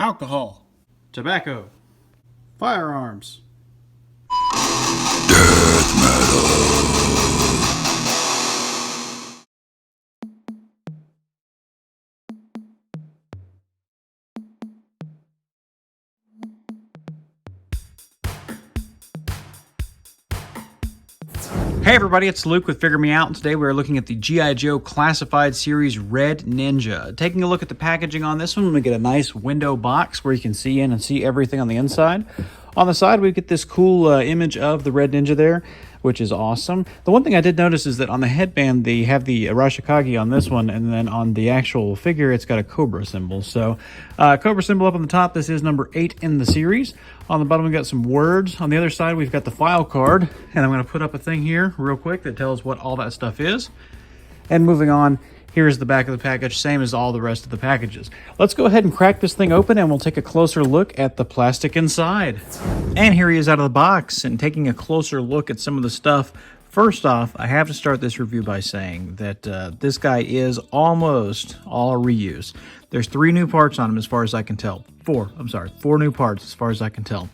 alcohol, tobacco, firearms. Death metal. Hey everybody, it's Luke with Figure Me Out, and today we're looking at the G.I. Joe Classified Series Red Ninja. Taking a look at the packaging on this one, we get a nice window box where you can see in and see everything on the inside. On the side, we get this cool image of the Red Ninja there, which is awesome. The one thing I did notice is that on the headband, they have the Arashikage on this one, and then on the actual figure, it's got a Cobra symbol. So, Cobra symbol up on the top. This is number 8 in the series. On the bottom, we've got some words. On the other side, we've got the file card, and I'm going to put up a thing here real quick that tells what all that stuff is. And moving on, here's the back of the package, same as all the rest of the packages. Let's go ahead and crack this thing open, and we'll take a closer look at the plastic inside. And here he is out of the box, and taking a closer look at some of the stuff. First off, I have to start this review by saying that this guy is almost all reuse. There's 3 new parts on him as far as I can tell. 4 new parts as far as I can tell.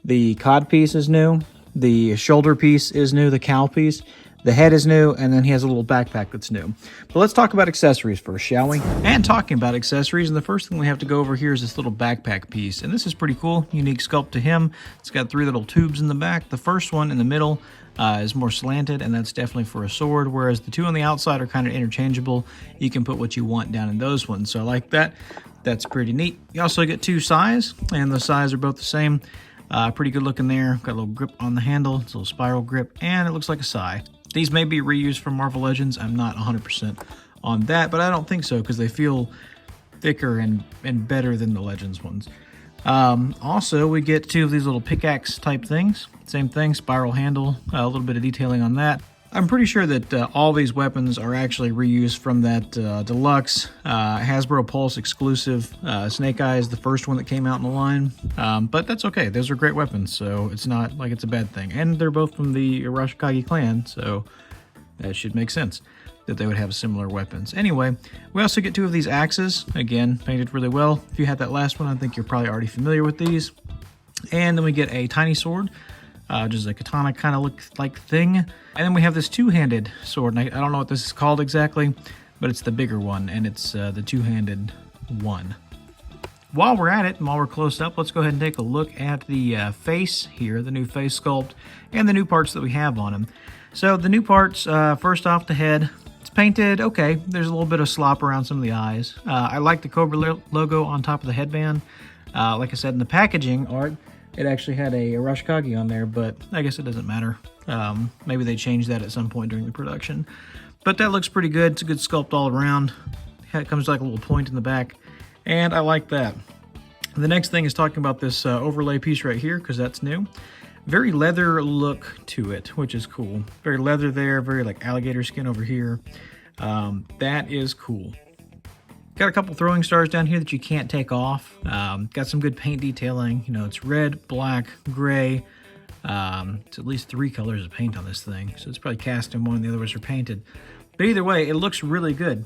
The cod piece is new, the shoulder piece is new, the cowl piece, the head is new, and then he has a little backpack that's new. But let's talk about accessories first, shall we? And talking about accessories, and the first thing we have to go over here is this little backpack piece. And this is pretty cool, unique sculpt to him. It's got 3 little tubes in the back. The first one in the middle is more slanted, and that's definitely for a sword, whereas the 2 on the outside are kind of interchangeable. You can put what you want down in those ones, so I like that. That's pretty neat. You also get 2 size, and the size are both the same. Pretty good looking there. Got a little grip on the handle. It's a little spiral grip, and it looks like a sai. These may be reused from Marvel Legends. I'm not 100% on that, but I don't think so because they feel thicker and better than the Legends ones. Also, we get 2 of these little pickaxe type things. Same thing, spiral handle, a little bit of detailing on that. I'm pretty sure that all these weapons are actually reused from that deluxe Hasbro Pulse exclusive Snake Eyes, the first one that came out in the line. But that's okay. Those are great weapons, so it's not like it's a bad thing. And they're both from the Arashikage clan, so that should make sense that they would have similar weapons. Anyway, we also get 2 of these axes. Again, painted really well. If you had that last one, I think you're probably already familiar with these. And then we get a tiny sword. Just a katana kind of look like thing. And then we have this 2-handed sword. And I don't know what this is called exactly, but it's the bigger one, and it's the 2-handed one. While we're at it, and while we're close up, let's go ahead and take a look at the face here, the new face sculpt, and the new parts that we have on him. So the new parts, first off, the head. It's painted okay. There's a little bit of slop around some of the eyes. I like the Cobra logo on top of the headband. Like I said, in the packaging art, it actually had a Arashikage on there, but I guess it doesn't matter. Maybe they changed that at some point during the production. But that looks pretty good. It's a good sculpt all around. It comes like a little point in the back, and I like that. The next thing is talking about this overlay piece right here, because that's new. Very leather look to it, which is cool. Very leather there, very like alligator skin over here. That is cool. Got a couple throwing stars down here that you can't take off. Got some good paint detailing. You know, it's red, black, gray. It's at least 3 colors of paint on this thing. So it's probably cast in one and the other ones are painted. But either way, it looks really good.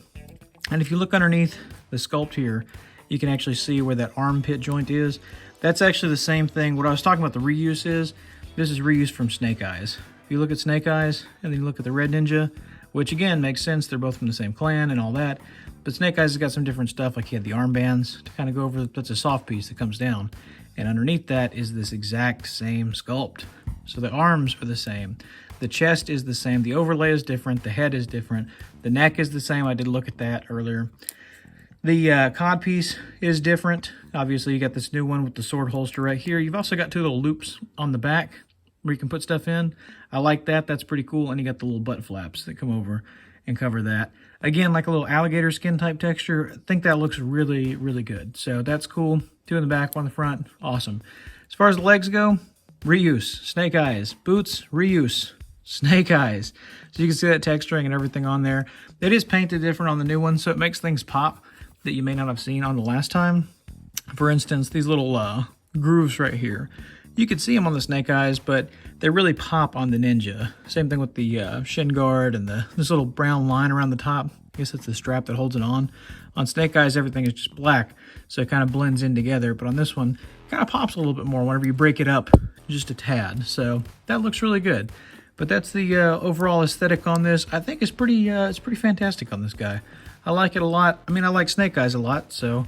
And if you look underneath the sculpt here, you can actually see where that armpit joint is. That's actually the same thing. What I was talking about the reuse is, this is reused from Snake Eyes. If you look at Snake Eyes and then you look at the Red Ninja, which again makes sense, they're both from the same clan and all that. But Snake Eyes has got some different stuff, like he had the armbands to kind of go over. That's a soft piece that comes down. And underneath that is this exact same sculpt. So the arms are the same. The chest is the same. The overlay is different. The head is different. The neck is the same. I did look at that earlier. The cod piece is different. Obviously, you got this new one with the sword holster right here. You've also got 2 little loops on the back where you can put stuff in. I like that. That's pretty cool. And you got the little butt flaps that come over and cover that. Again, like a little alligator skin type texture. I think that looks really, really good. So that's cool. 2 in the back, 1 in the front. Awesome. As far as the legs go, reuse. Snake Eyes. Boots, reuse. Snake Eyes. So you can see that texturing and everything on there. It is painted different on the new one, so it makes things pop that you may not have seen on the last time. For instance, these little grooves right here. You could see them on the Snake Eyes, but they really pop on the Ninja. Same thing with the shin guard and this little brown line around the top. guess it's the strap that holds it on. On Snake Eyes, everything is just black, so it kind of blends in together. But on this one, it kind of pops a little bit more whenever you break it up just a tad. So that looks really good. But that's the overall aesthetic on this. I think it's pretty fantastic on this guy. I like it a lot. I mean, I like Snake Eyes a lot, so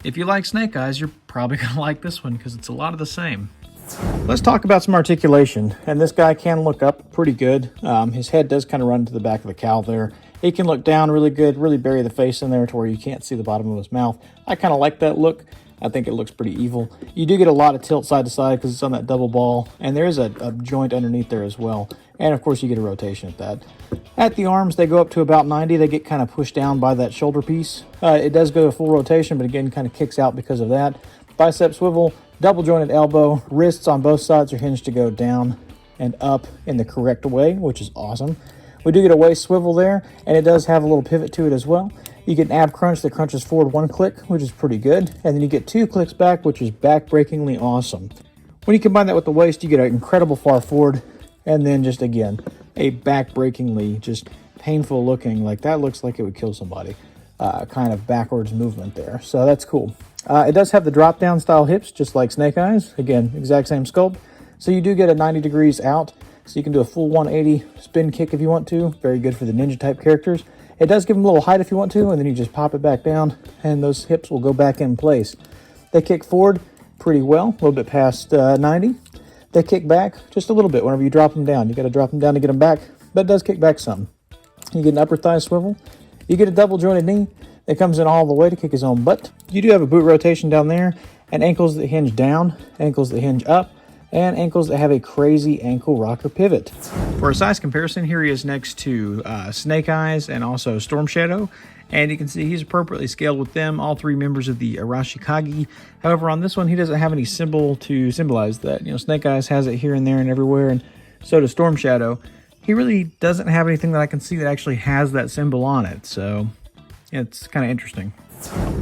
if you like Snake Eyes, you're probably going to like this one because it's a lot of the same. Let's talk about some articulation. And this guy can look up pretty good. His head does kind of run to the back of the cowl there. He can look down really good, really bury the face in there to where you can't see the bottom of his mouth. I kind of like that look. I think it looks pretty evil. You do get a lot of tilt side to side because it's on that double ball. And there is a joint underneath there as well. And of course you get a rotation at that. At the arms, they go up to about 90. They get kind of pushed down by that shoulder piece. It does go to full rotation, but again, kind of kicks out because of that. Bicep swivel, double jointed elbow, wrists on both sides are hinged to go down and up in the correct way, which is awesome. We do get a waist swivel there, and it does have a little pivot to it as well. You get an ab crunch that crunches forward 1 click, which is pretty good. And then you get 2 clicks back, which is back-breakingly awesome. When you combine that with the waist, you get an incredible far forward, and then just, again, a back-breakingly just painful looking, like that looks like it would kill somebody, kind of backwards movement there. So that's cool. It does have the drop-down style hips, just like Snake Eyes. Again, exact same sculpt. So you do get a 90 degrees out, so you can do a full 180 spin kick if you want to. Very good for the ninja type characters. It does give them a little height if you want to, and then you just pop it back down, and those hips will go back in place. They kick forward pretty well, a little bit past 90. They kick back just a little bit whenever you drop them down. You got to drop them down to get them back, but it does kick back some. You get an upper thigh swivel. You get a double jointed knee. It comes in all the way to kick his own butt. You do have a boot rotation down there, and ankles that hinge down, ankles that hinge up, and ankles that have a crazy ankle rocker pivot. For a size comparison, here he is next to Snake Eyes and also Storm Shadow. And you can see he's appropriately scaled with them, all 3 members of the Arashikage. However, on this one, he doesn't have any symbol to symbolize that. You know, Snake Eyes has it here and there and everywhere, and so does Storm Shadow. He really doesn't have anything that I can see that actually has that symbol on it, so it's kind of interesting.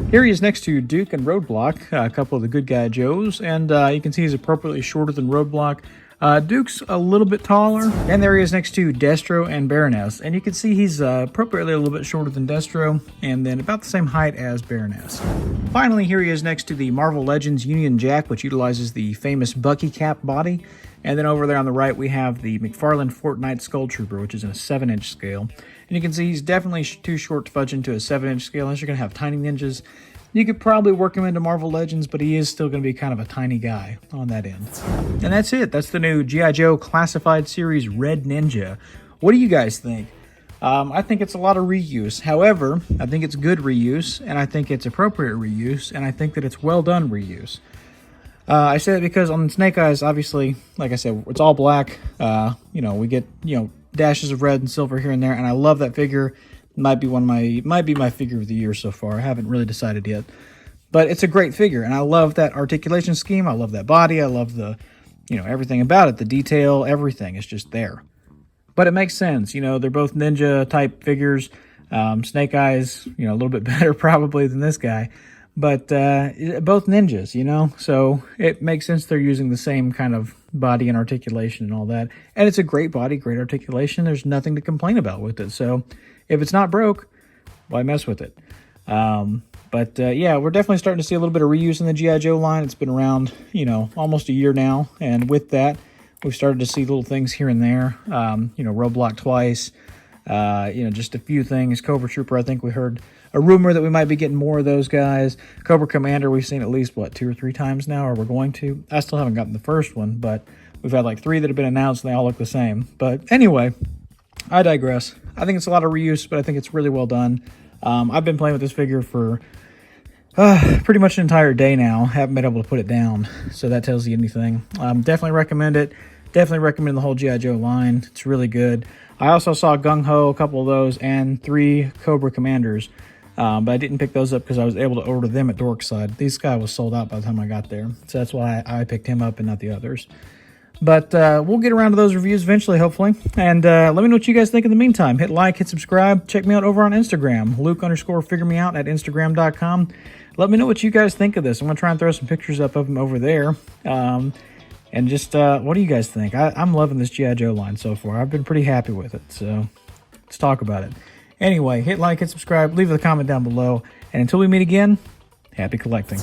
Here he is next to Duke and Roadblock, a couple of the good guy Joes, and you can see he's appropriately shorter than Roadblock. Duke's a little bit taller, and there he is next to Destro and Baroness, and you can see he's appropriately a little bit shorter than Destro, and then about the same height as Baroness. Finally, here he is next to the Marvel Legends Union Jack, which utilizes the famous Bucky cap body, and then over there on the right we have the Mcfarland Fortnite Skull Trooper, which is in a 7-inch scale. And you can see he's definitely too short to fudge into a 7-inch scale unless you're going to have tiny ninjas. You could probably work him into Marvel Legends, but he is still going to be kind of a tiny guy on that end. And that's it. That's the new G.I. Joe Classified Series Red Ninja. What do you guys think? I think it's a lot of reuse. However, I think it's good reuse, and I think it's appropriate reuse, and I think that it's well done reuse. I say that because on Snake Eyes, obviously, like I said, it's all black. We get, dashes of red and silver here and there, and I love that figure. Might be my figure of the year so far. I haven't really decided yet, but it's a great figure, and I love that articulation scheme. I love that body. I love the, everything about it, the detail, everything is just there. But it makes sense. They're both ninja type figures. Snake Eyes, a little bit better probably than this guy, but both ninjas, so it makes sense they're using the same kind of body and articulation and all that. And it's a great body, great articulation. There's nothing to complain about with it. So if it's not broke, why mess with it? Yeah, we're definitely starting to see a little bit of reuse in the G.I. Joe line. It's been around, almost a year now. And with that, we've started to see little things here and there. Roadblock twice, just a few things. Cobra Trooper, I think we heard a rumor that we might be getting more of those guys. Cobra Commander, we've seen at least, 2 or 3 times now, or we're going to. I still haven't gotten the first one, but we've had 3 that have been announced, and they all look the same. But anyway, I digress. I think it's a lot of reuse, but I think it's really well done. I've been playing with this figure for pretty much an entire day now. Haven't been able to put it down, so that tells you anything. Definitely recommend it. Definitely recommend the whole G.I. Joe line. It's really good. I also saw Gung Ho, a couple of those, and 3 Cobra Commanders. But I didn't pick those up because I was able to order them at Dorkside. This guy was sold out by the time I got there, so that's why I picked him up and not the others. But we'll get around to those reviews eventually, hopefully. And let me know what you guys think in the meantime. Hit like, hit subscribe. Check me out over on Instagram, Luke_figuremeout at Instagram.com. Let me know what you guys think of this. I'm going to try and throw some pictures up of him over there. And just, what do you guys think? I'm loving this G.I. Joe line so far. I've been pretty happy with it, so let's talk about it. Anyway, hit like, hit subscribe, leave a comment down below, and until we meet again, happy collecting.